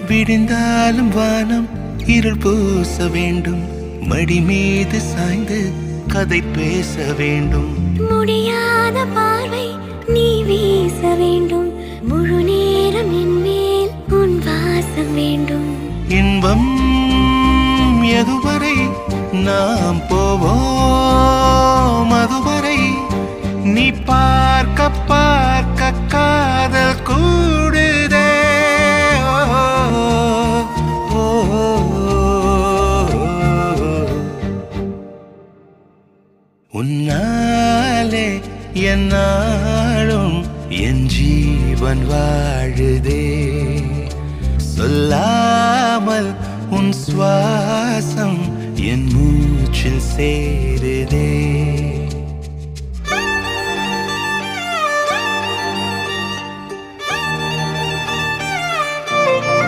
விடிந்தாலும் வானம் இருள் பூச வேண்டும், மடி மீது சாய்ந்து கதை பேச வேண்டும். முடியாத பார்வை நீ வீச வேண்டும், முழு நேரம் என் மேல் உன் வாசம் வேண்டும். இன்பம் எதுவரை நாம் போவோம், அதுவரை நீ பார்க்க பார்க்க காதல் கூடுதே. உன்னாலே என்னாலும் என் ஜீவன் வாழுதே, சொல்லாமல் உன் சுவாசம் என் மூச்சில் சேருதே.